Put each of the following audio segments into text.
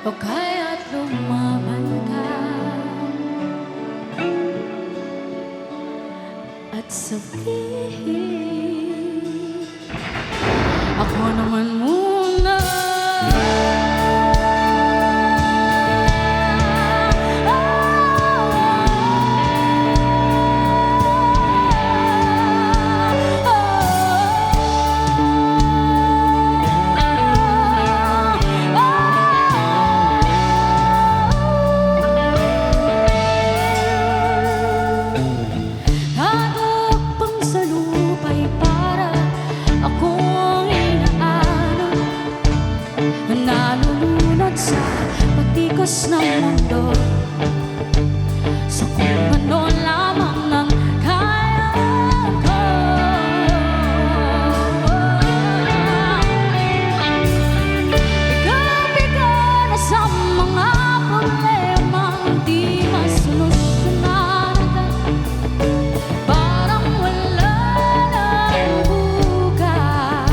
o kaya't lumaban ka at sabihin, ako naman muna. Sa patikos ng mundo, sa kung ano lamang ng kaya ko. Biga-biga na sa mga problemang di masolusyonan, parang wala nang bukas.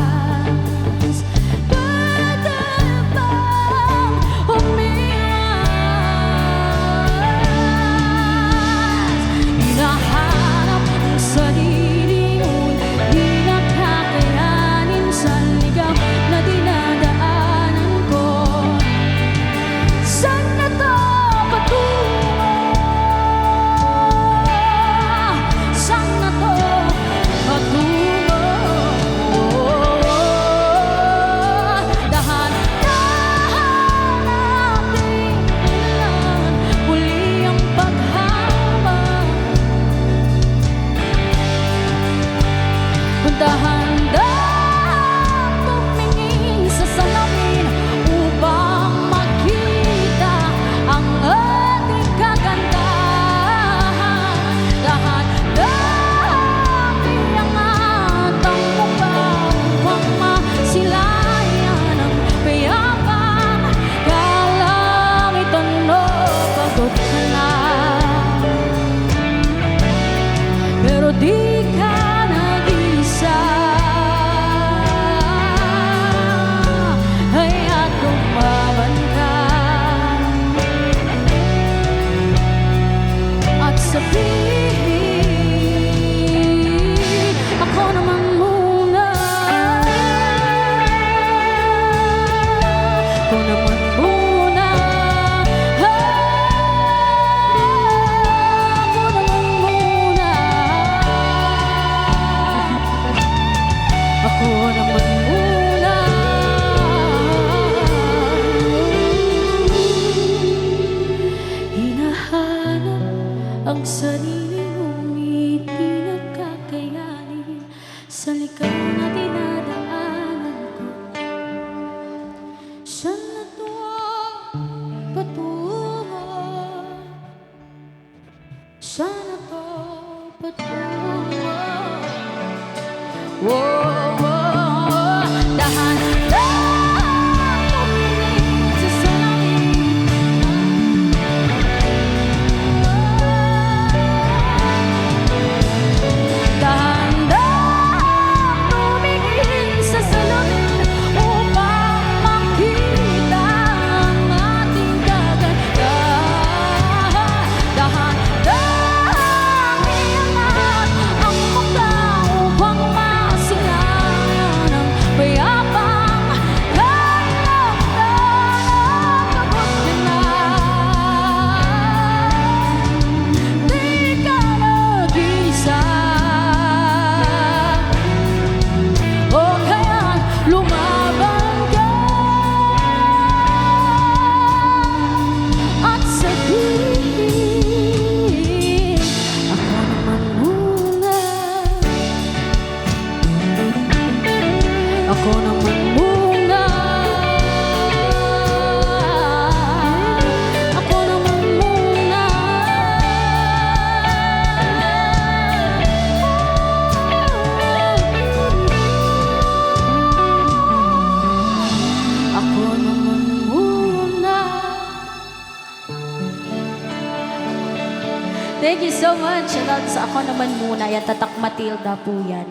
Dahan-dahan tumingin sa salamin upang makita ang ating kagandahan. Dahan-dahan iangat ang mukha upang masilayan ang payapang kalamitan mo. Pagod ka na, pero di ka ang sarili mong di nakakayanin sa ligaw na dinadaanan ko. Saan na to patungo? Saan na to patungo? Whoa, whoa, dahan-dahan tumingin sa salamin. Ako naman muna. Ako naman muna. Ako naman muna. Thank you so much. Shoutout sa Ako Naman Muna. Yan, Tatak Matilda po yan.